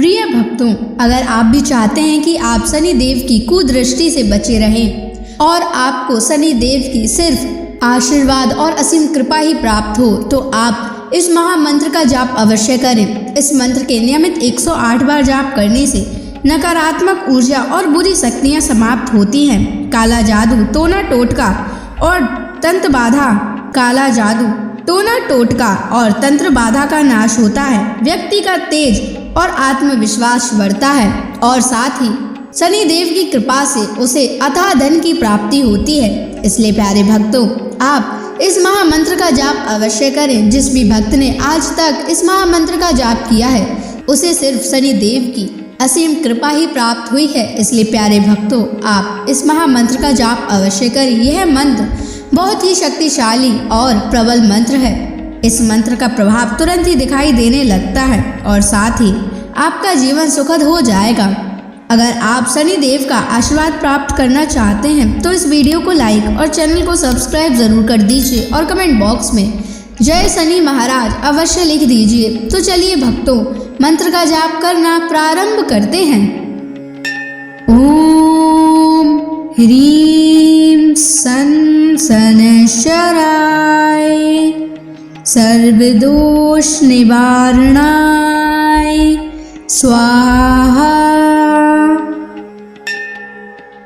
प्रिय भक्तों, अगर आप भी चाहते हैं कि आप शनि देव की कुदृष्टि से बचे रहें और आपको शनि देव की सिर्फ आशीर्वाद और असीम कृपा ही प्राप्त हो, तो आप इस महामंत्र का जाप अवश्य करें। इस मंत्र के नियमित 108 बार जाप करने से नकारात्मक ऊर्जा और बुरी शक्तियां समाप्त होती हैं। काला जादू, टोना टोटका और तंत्र बाधा, काला जादू, टोना टोटका और तंत्र बाधा का नाश होता है। व्यक्ति का तेज और आत्मविश्वास बढ़ता है और साथ ही शनि देव की कृपा से उसे अथाह धन की प्राप्ति होती है। इसलिए प्यारे भक्तों, आप इस महामंत्र का जाप अवश्य करें। जिस भी भक्त ने आज तक इस महामंत्र का जाप किया है, उसे सिर्फ शनि देव की असीम कृपा ही प्राप्त हुई है। इसलिए प्यारे भक्तों, आप इस महामंत्र का जाप अवश्य करें। यह मंत्र बहुत ही शक्तिशाली और प्रबल मंत्र है। इस मंत्र का प्रभाव तुरंत ही दिखाई देने लगता है और साथ ही आपका जीवन सुखद हो जाएगा। अगर आप शनि देव का आशीर्वाद प्राप्त करना चाहते हैं तो इस वीडियो को लाइक और चैनल को सब्सक्राइब जरूर कर दीजिए और कमेंट बॉक्स में जय शनि महाराज अवश्य लिख दीजिए। तो चलिए भक्तों, मंत्र का जाप करना प्रारंभ करते हैं। ओम ह्रीं सन शनैश्चराय सर्वदोष निवारणाय स्वाहा।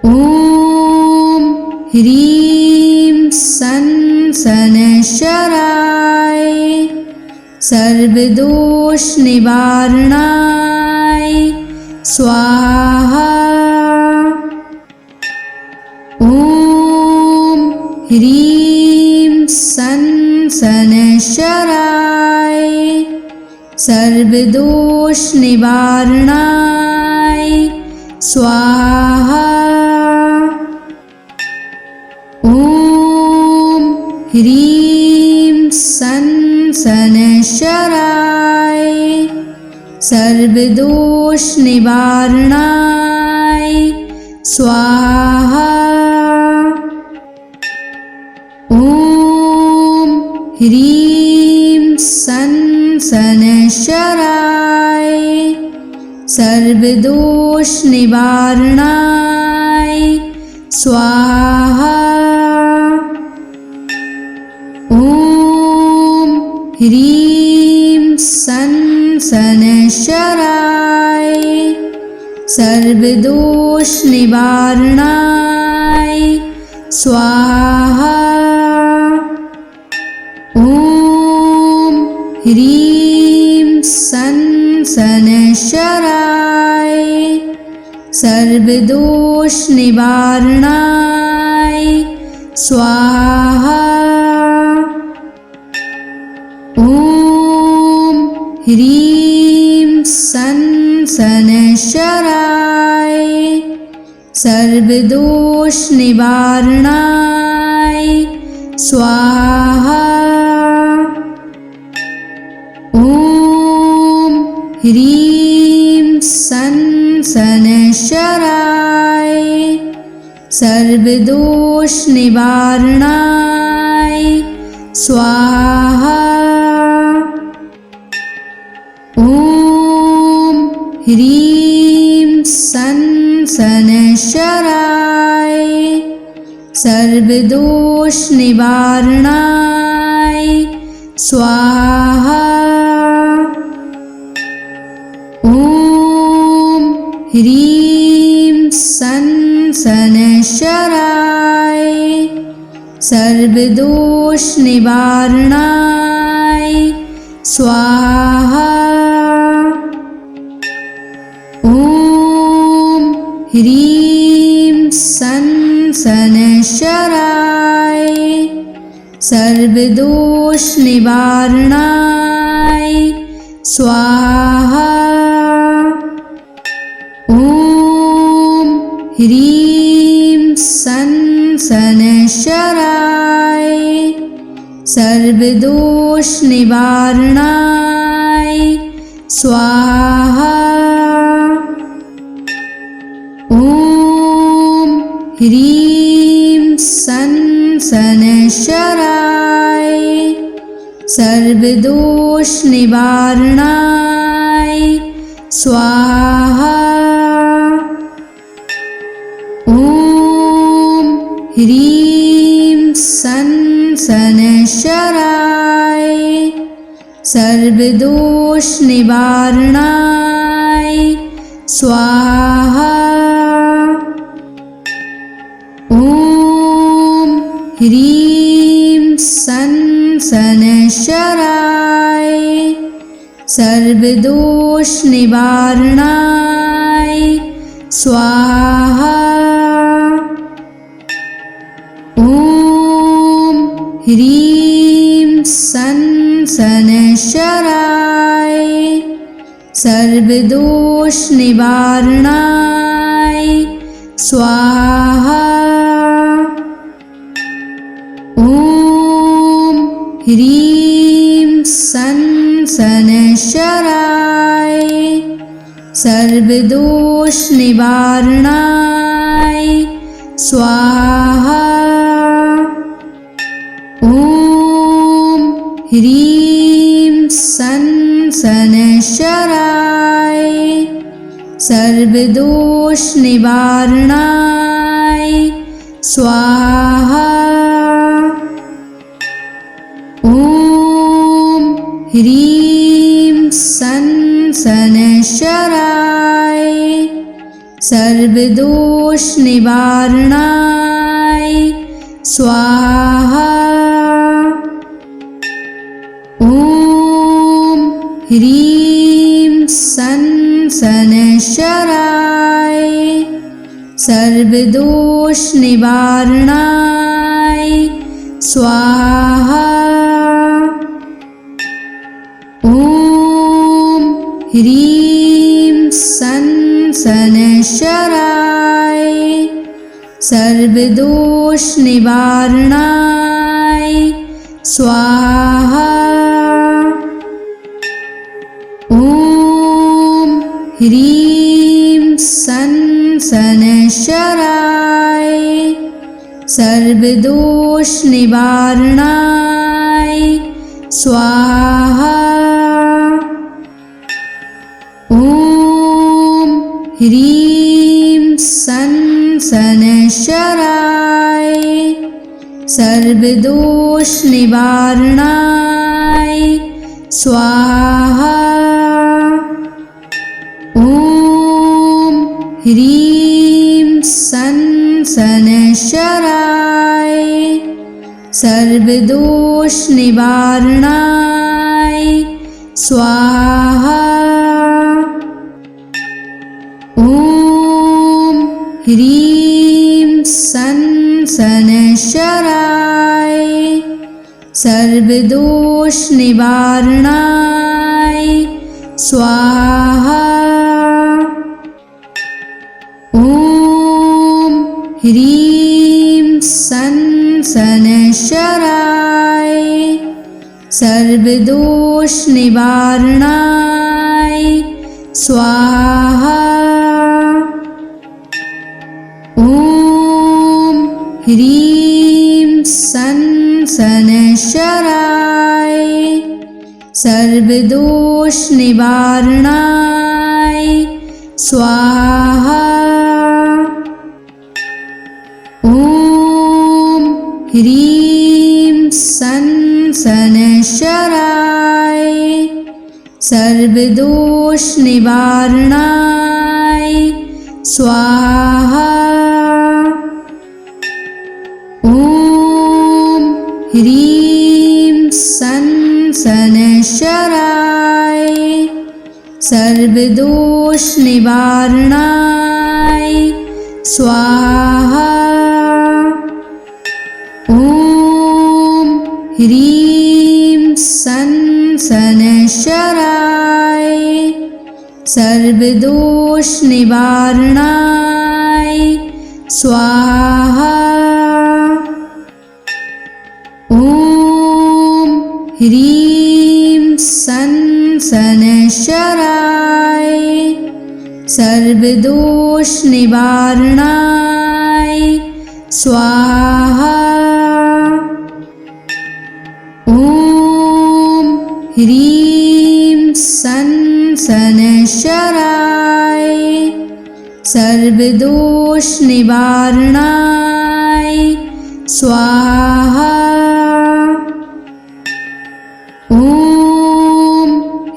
ओम ह्रीं सन शनैश्चराय सर्वदोष निवारणाय स्वाहा। ओम ह्रीं सन शनैश्चराय सर्वदोष निवारणाय स्वाहा। ओम ह्रीं सन शनैश्चराय सर्वदोष निवारणाय स्वाहा। ओम ह्रीं सन शनैश्चराय सर्वदोष निवारणाय स्वाहा। ओम ह्रीं सन शनैश्चराय सर्वदोष निवारणाय स्वाहा। ओम ह्रीं सन शनैश्चराय सर्वदोष निवारणाय स्वाहा। ओम ह्रीं सन शनैश्चराय सर्वदोष निवारणाय स्वाहा। ओम ह्रीं सन शनैश्चराय सर्वदोष निवारणाय स्वाहा। ओम ह्रीं सन शनैश्चराय सर्वदोष निवारणाय स्वाहा। ओम ह्रीं सन शनैश्चराय सर्वदोष निवारणाय स्वाहा। ओम ह्रीं सन शनैश्चराय सर्वदोष निवारणाय स्वाहा। ओम ह्रीं सन शनैश्चराय सर्वदोष निवारणाय स्वाहा। ओम ह्रीं सन शनैश्चराय सर्वदोष निवारणाय स्वाहा। ॐ ह्रीं सन् शनैश्चराय सर्वदोषनिवारणाय स्वाहा। ॐ ह्रीं सन् शनैश्चराय सर्वदोषनिवारणाय स्वाहा। ॐ ह्रीं सन् शनैश्चराय सर्वदोषनिवारणाय स्वाहा। ॐ ह्रीं सन् शनैश्चराय सर्वदोषनिवारणाय स्वाहा। ॐ ह्रीं सन् शनैश्चराय सर्वदोषनिवारणाय स्वाहा। ॐ ह्रीं सन् शनैश्चराय सर्वदोषनिवारणाय स्वाहा। ॐ ह्रीं सन् शनैश्चराय सर्वदोषनिवारणाय स्वाहा। ॐ ह्रीं सन् शनैश्चराय सर्वदोषनिवारणाय स्वाहा। ॐ ह्रीं सन् शनैश्चराय सर्वदोषनिवारणाय स्वाहा। ॐ ह्रीं सन् शनैश्चराय सर्वदोषनिवारणाय स्वाहा। ॐ ह्रीं सन् शनैश्चराय सर्वदोषनिवारणाय स्वाहा। ॐ ह्रीं सन् शनैश्चराय सर्वदोषनिवारणाय स्वाहा। ॐ ह्रीं सन् शनैश्चराय सर्वदोषनिवारणाय स्वाहा। ॐ ह्रीं सन् शनैश्चराय सर्वदोषनिवारणाय स्वाहा। ॐ ह्रीं सन् शनैश्चराय सर्वदोषनिवारणाय स्वाहा। ॐ ह्रीं सन् शनैश्चराय सर्वदोषनिवारणाय स्वाहा। ॐ ह्रीं सन् शनैश्चराय सर्वदोषनिवारणाय स्वाहा। ॐ ह्रीं सन् शनैश्चराय सर्वदोषनिवारणाय स्वाहा। ॐ ह्रीं सन् सनशराय सर्वदोष निवारणाय स्वाहा। ॐ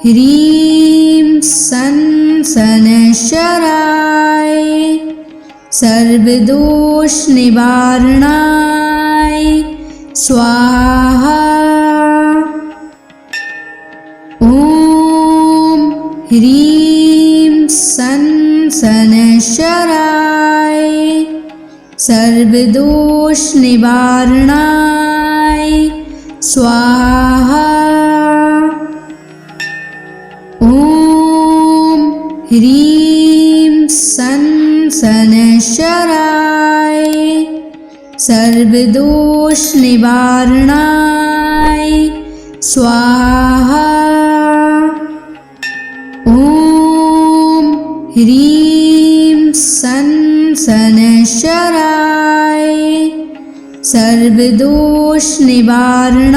ह्रीं सनशराय सर्वदोष निवारणाय स्वाहा। ॐ ह्रीं सनशराय सर्वदोष निवारणाय स्वाहा। ॐ ह्रीं सनशराय सर्वदोष निवारणाय स्वाहा। ॐ ह्रीं सनशराय सर्वदोष निवारणाय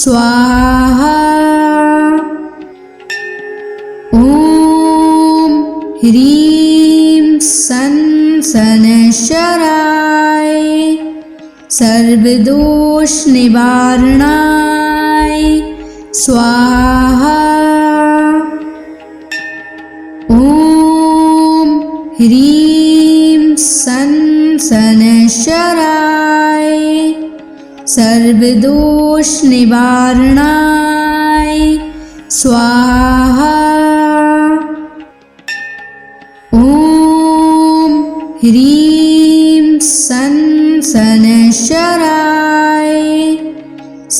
स्वाहा। ॐ ह्रीं सनशराय सर्वदोष निवारणाय स्वाहा। ॐ ह्रीं सनशराय सर्वदोष निवारणाय स्वाहा। ॐ ह्रीं सनशराय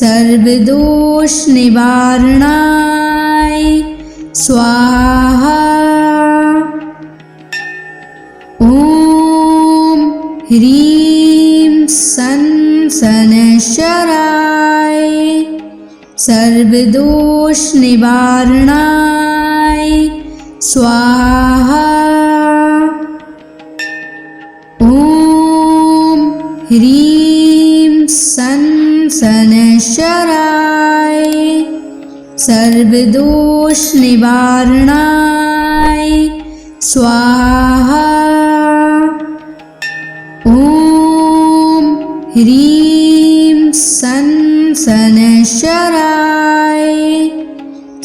सर्वदोष निवारणाय स्वाहा। ॐ ह्रीं सनशराय सर्वदोष निवारणाय स्वाहा। ॐ ह्रीं सनशराय सर्वदोष निवारणाय स्वाहा। ॐ ह्रीं सनशराय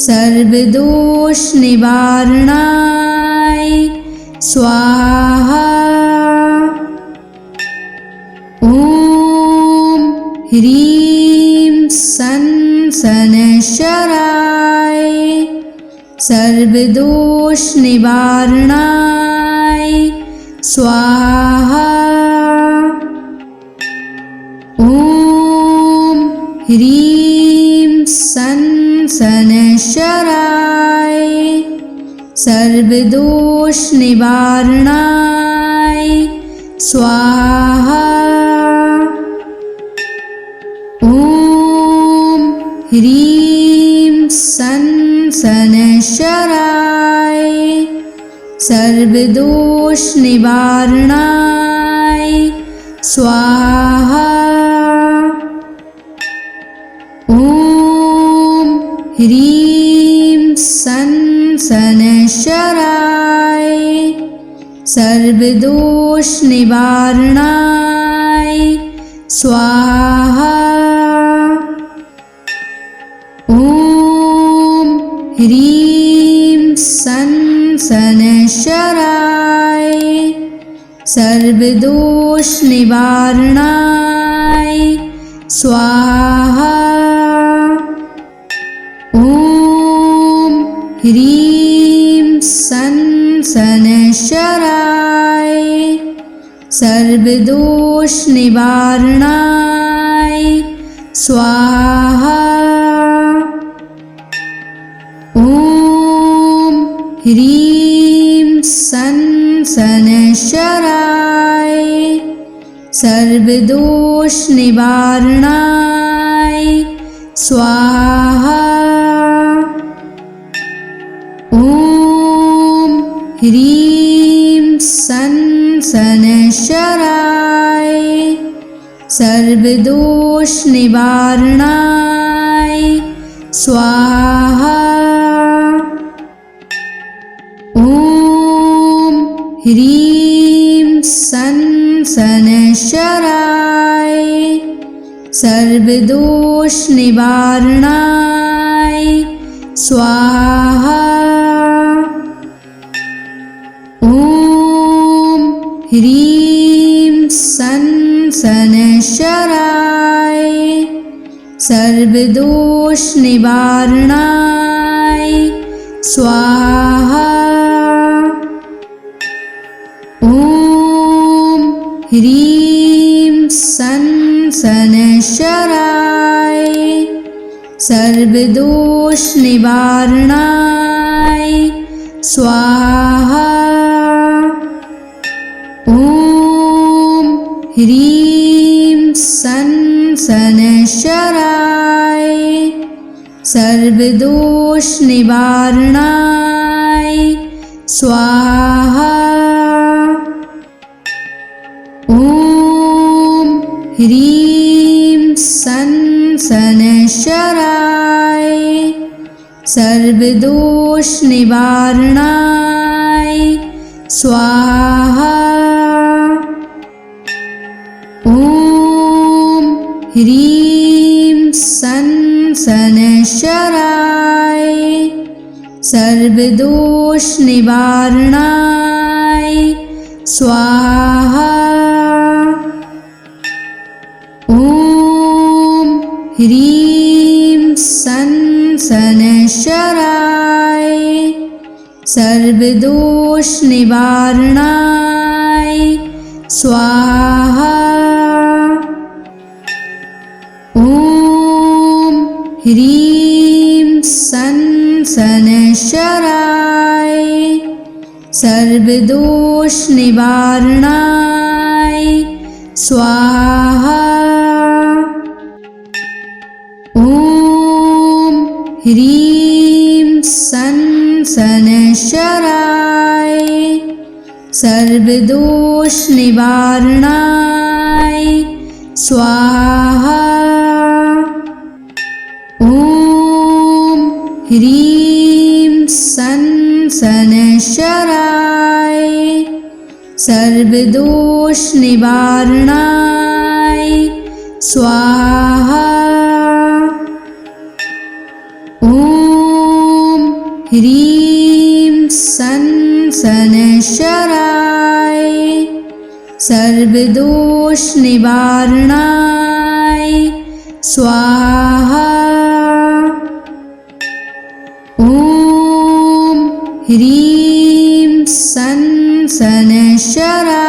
सर्वदोष निवारणाय स्वाहा। ॐ ह्रीं सनशराय सर्वदोष निवारणाय स्वाहा। ॐ ह्रीं सनशराय सर्वदोष निवारणाय स्वाहा। ॐ ह्रीं सनशराय सर्वदोष निवारणाय स्वाहा। ॐ ह्रीं सनशराय सर्वदोष निवारणाय स्वाहा। ॐ ह्रीं सनशराय सर्वदोष निवारणाय स्वाहा। ॐ ह्रीं सनशराय सर्वदोष निवारणाय स्वाहा। ॐ ह्रीं सनशराय सर्वदोष निवारणाय स्वाहा। ॐ ह्रीं सनशराय सर्वदोष निवारणाय स्वाहा। ह्रीं सन शनैश्चराय सर्वदोष निवारणाय स्वाहा। ॐ ह्रीं सन शनैश्चराय सर्वदोष निवारणाय स्वाहा। ॐ ह्रीं सन शनैश्चराय सर्वदोष निवारणाय स्वाहा। ॐ ह्रीं सन शनैश्चराय सर्वदोष निवारणाय स्वाहा। ॐ ह्रीं सन शनैश्चराय सर्वदोष निवारणाय स्वाहा। ॐ ह्रीं सन शनैश्चराय सर्वदोष निवारणाय स्वाहा। ॐ ह्रीं सन शनैश्चराय सर्वदोष निवारणाय स्वाहा। ॐ ह्रीं सन शनैश्चराय सर्वदोष निवारणाय स्वाहा। ॐ ह्रीं सन शनैश्चराय सर्वदोष निवारणाय स्वाहा। ॐ ह्रीं सन शनैश्चराय सर्वदोष निवारणाय स्वाहा। ॐ ह्रीं सन शनैश्चराय सर्वदोष निवारणाय स्वाहा। ॐ ह्रीं सन शनैश्चराय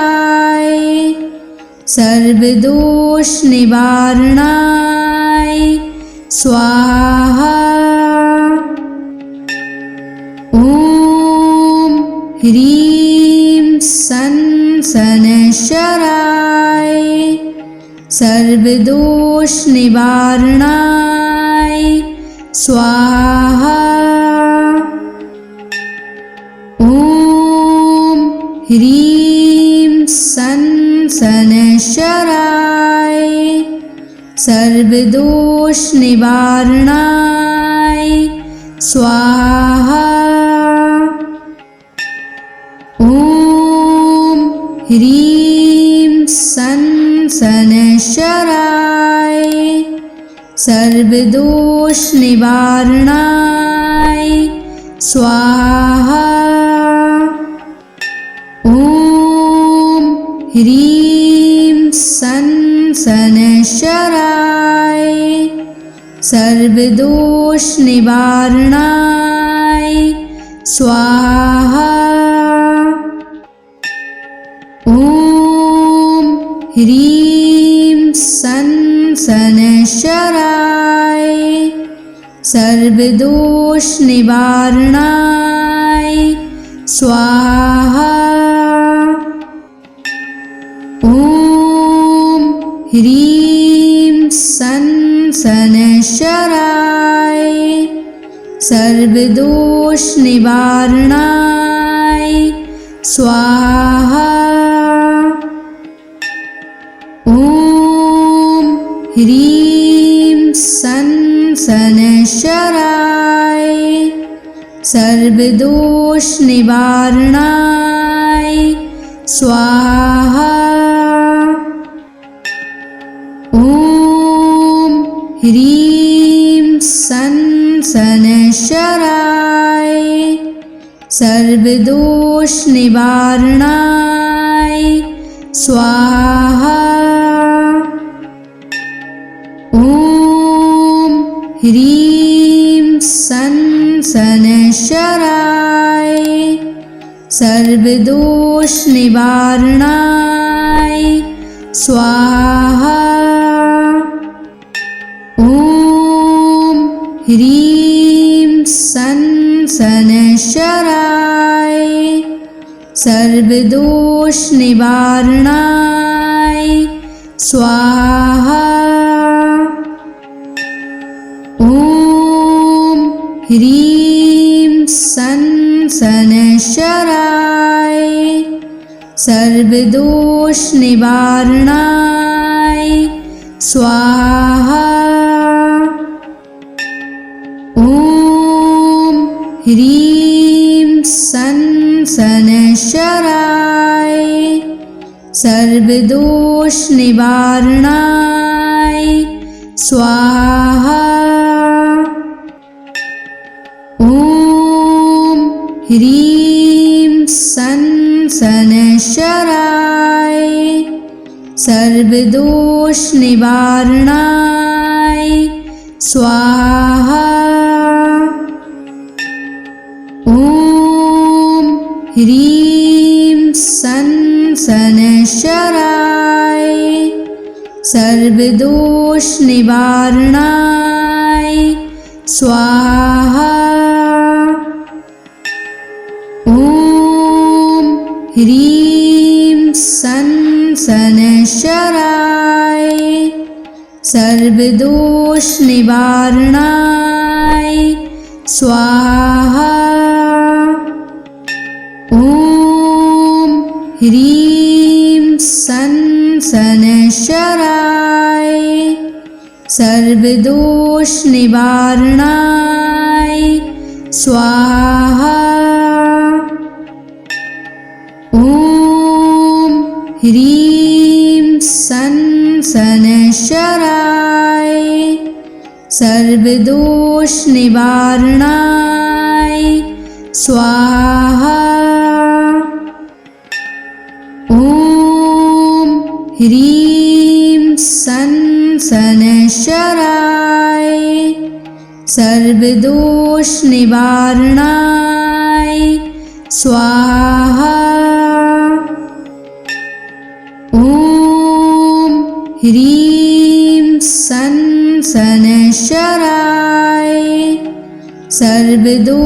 सर्वदोष निवारणाय स्वाहा। ॐ ह्रीं सन शनैश्चराय सर्वदोष निवारणाय स्वाहा। ॐ ह्रीं सन शनैश्चराय सर्वदोष निवारणाय स्वाहा। ॐ ह्रीं सन शनैश्चराय सर्वदोष निवारणाय स्वाहा। ॐ ह्रीं सन शनैश्चराय सर्वदोष निवारणाय स्वाहा। ॐ ह्रीं सन शनैश्चराय सर्वदोष निवारणाय स्वाहा। ॐ ह्रीं सन शनैश्चराय सर्वदोष निवारणाय स्वाहा। ॐ ह्रीं सन शनैश्चराय सर्वदोष निवारणाय स्वाहा। ॐ ह्रीं सन् शनैश्चराय सर्वदोषनिवारणाय स्वाहा। ॐ ह्रीं सन् शनैश्चराय सर्वदोषनिवारणाय स्वाहा। ॐ ह्रीं सन् शनैश्चराय सर्वदोषनिवारणाय स्वाहा। ॐ ह्रीं सन् शनैश्चराय सर्वदोषनिवारणाय स्वाहा। ॐ ह्रीं सन् शनैश्चराय सर्वदोषनिवारणाय स्वाहा। ॐ ह्रीं सन् शनैश्चराय सर्वदोषनिवारणाय स्वाहा। ॐ ह्रीं सन् शनैश्चराय सर्वदोषनिवारणाय स्वाहा। ॐ ह्रीं सन् शनैश्चराय सर्वदोषनिवारणाय स्वाहा। ॐ ह्रीं सन् शनैश्चराय सर्वदोषनिवारणाय स्वाहा। ॐ ह्रीं सन् शनैश्चराय सर्वदोषनिवारणाय स्वाहा। ॐ ह्रीं सन् शनैश्चराय सर्वदोषनिवारणाय स्वाहा। ॐ ह्रीं सन् शनैश्चराय सर्वदोषनिवारणाय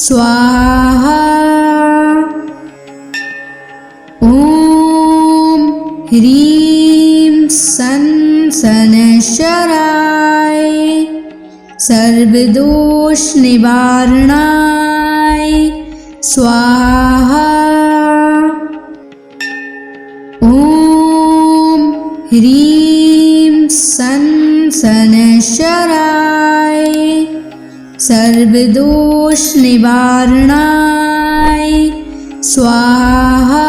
स्वाहा। ॐ ह्रीं सन् शनैश्चराय सर्वदोषनिवारणाय स्वाहा। ॐ ह्रीं सन् शनैश्चराय सर्वदोषनिवारणाय स्वाहा।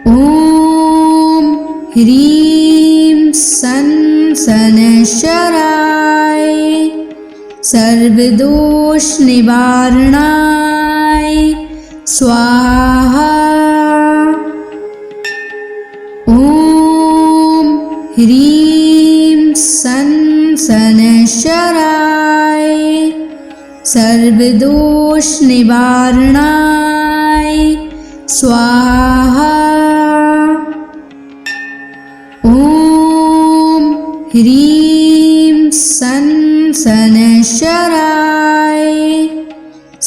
ॐ ह्रीं सन् शनैश्चराय सर्वदोषनिवारणाय स्वाहा। ॐ ह्रीं सन् शनैश्चराय सर्वदोषनिवारणाय स्वाहा। ॐ ह्रीं सन् शनैश्चराय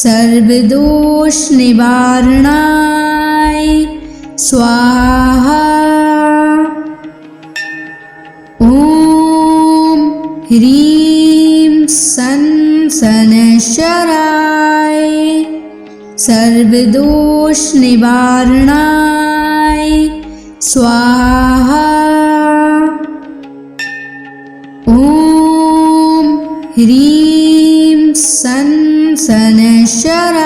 सर्वदोषनिवारणाय स्वाहा। ॐ ह्रीं सन् शनैश्चराय सर्वदोषनिवारणाय स्वाहा। ॐ ह्रीं सन् शनैश्चराय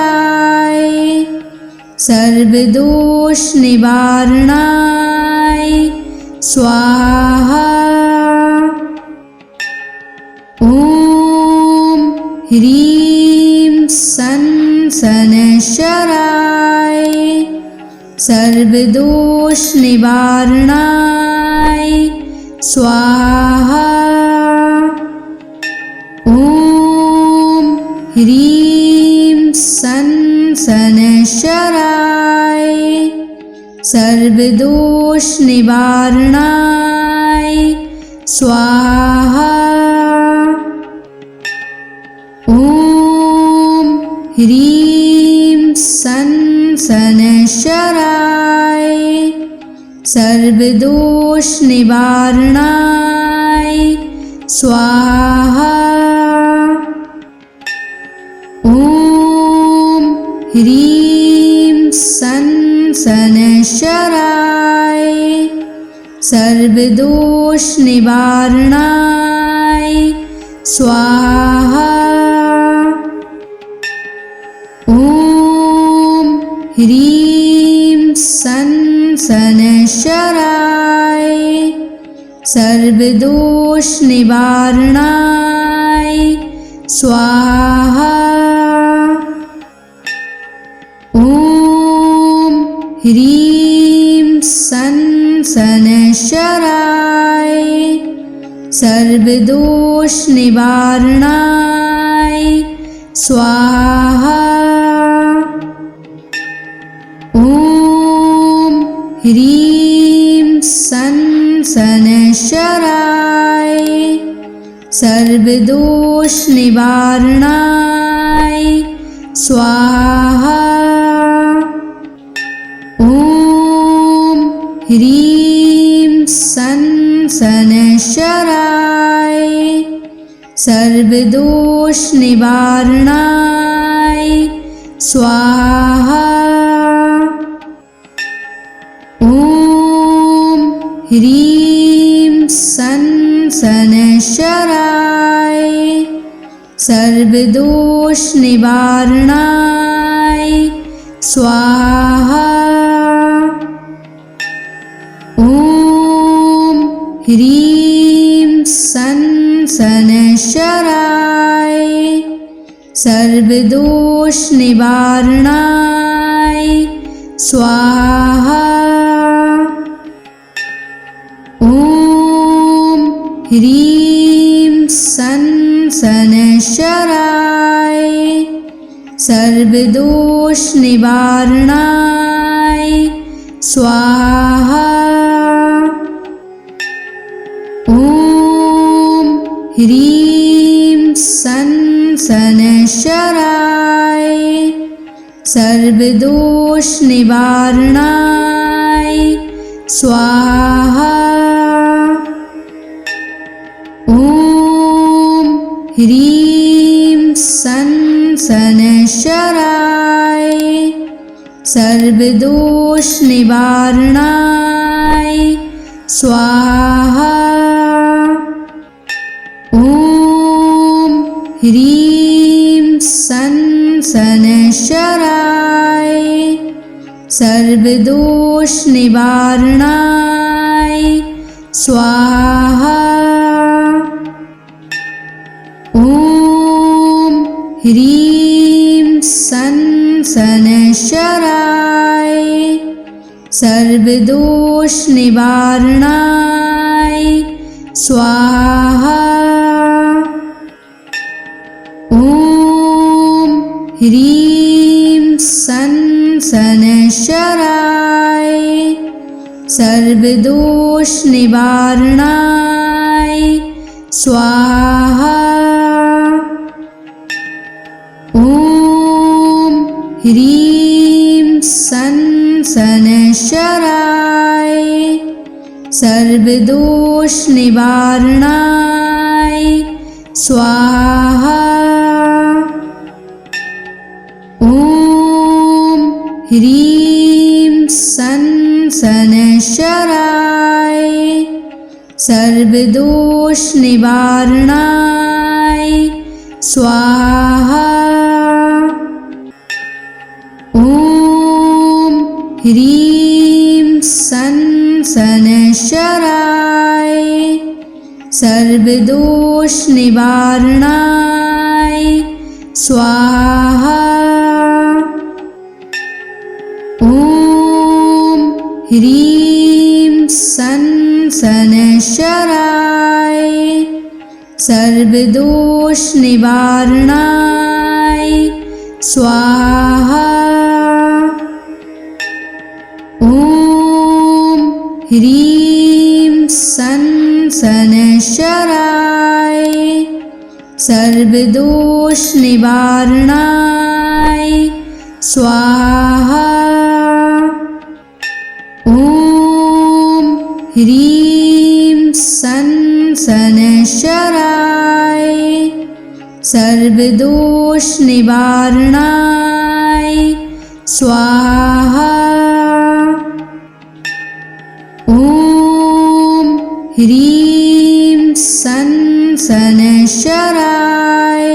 सर्वदोष निवारणाय स्वाहा। ॐ ह्रीं सं शनैश्चराय सर्वदोष निवारणाय स्वाहा। ॐ ह्रीं सं शनैश्चराय सर्वदोष निवारणाय स्वाहा। ॐ ह्रीं सं शनैश्चराय सर्वदोष निवारणाय स्वाहा। ॐ ह्रीं सं शनैश्चराय सर्वदोष निवारणाय स्वाहा। ॐ ह्रीं सं शनैश्चराय सर्वदोष निवारणाय स्वाहा। ॐ ह्रीं सं शनैश्चराय सर्वदोष निवारणाय स्वाहा। ॐ ह्रीं सं शनैश्चराय सर्वदोष निवारणाय स्वाहा। ॐ ह्रीं सं शनैश्चराय सर्वदोष निवारणाय स्वाहा। ॐ ह्रीं सं शनैश्चराय सर्वदोष निवारणाय स्वाहा। ॐ ह्रीं सं शनैश्चराय सर्वदोष निवारणाय स्वाहा। ॐ ह्रीं सं शनैश्चराय सर्वदोष निवारणाय स्वाहा। ॐ ह्रीं सं शनैश्चराय सर्वदोष निवारणाय स्वाहा। ॐ ह्रीं सं शनैश्चराय सर्वदोष निवारणाय स्वाहा। ॐ ह्रीं सं शनैश्चराय सर्वदोष निवारणाय स्वाहा। ॐ ह्रीं सं शनैश्चराय सर्वदोष निवारणाय स्वाहा। ॐ ह्रीं सं शनैश्चराय सर्वदोष निवारणाय स्वाहा। ॐ ह्रीं सं शनैश्चराय सर्वदोष निवारणाय स्वाहा। ॐ ह्रीं सं शनैश्चराय सर्वदोष निवारणाय स्वाहा। ॐ ह्रीं सन शनैश्चराय सर्वदोष निवारणाय स्वाहा। ॐ ह्रीं सन शनैश्चराय सर्वदोष निवारणाय स्वाहा। ॐ ह्रीं सन शनैश्चराय सर्वदोष निवारणाय स्वाहा। ॐ ह्रीं सन शनैश्चराय सर्वदोष निवारणाय स्वाहा। ॐ ह्रीं सन शनैश्चराय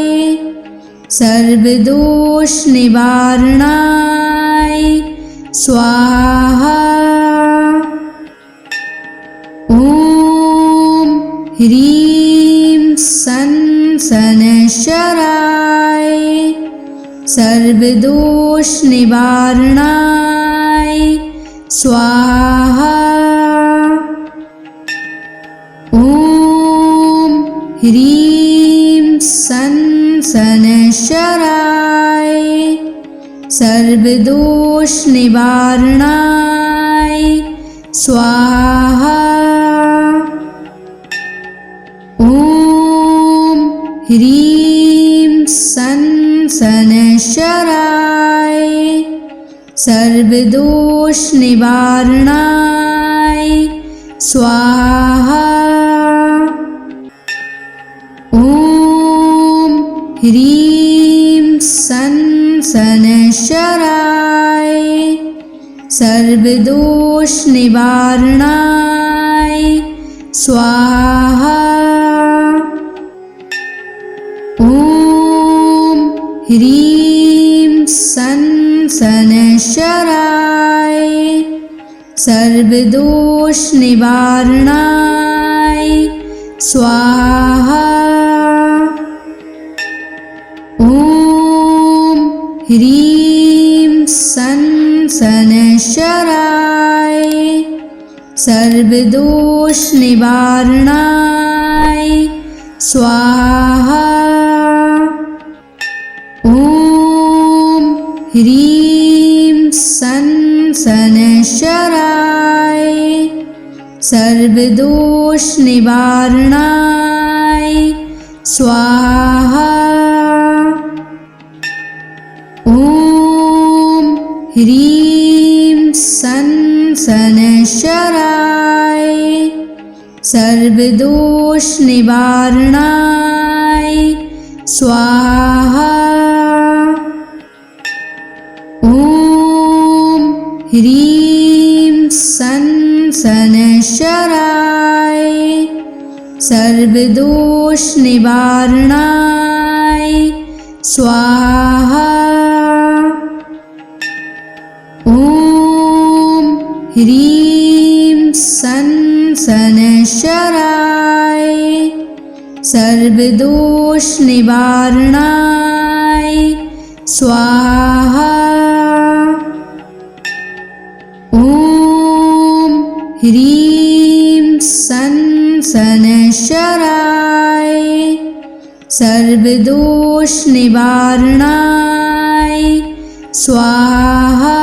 सर्वदोष निवारणाय स्वाहा। ॐ ह्रीं सन शनैश्चराय सर्वदोष निवारणाय स्वाहा। ॐ ह्रीं सन शनैश्चराय सर्वदोष निवारणाय स्वाहा। ॐ ह्रीं सन शनैश्चराय सर्वदोष निवारणाय स्वाहा। ॐ ह्रीं सन शनैश्चराय सर्वदोष निवारणाय स्वाहा। ॐ ह्रीं सन शनैश्चराय सर्वदोष निवारणाय स्वाहा। ॐ ह्रीं सन शनैश्चराय सर्वदोष निवारणाय स्वाहा। ॐ ह्रीं सन शनैश्चराय सर्वदोष निवारणाय स्वाहा। ॐ ह्रीं सन शनैश्चराय सर्वदोष निवारणाय स्वाहा। ॐ ह्रीं सन शनैश्चराय सर्वदोष निवारणाय स्वाहा। ॐ ह्रीं सन शनैश्चराय सर्वदोष निवारणाय स्वाहा। ॐ ह्रीं सन शनैश्चराय सर्वदोष निवारणाय स्वाहा।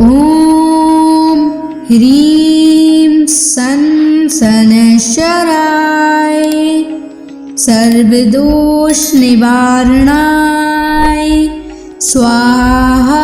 ॐ ह्रीं सन शनैश्चराय सर्वदोष निवारणाय स्वाहा।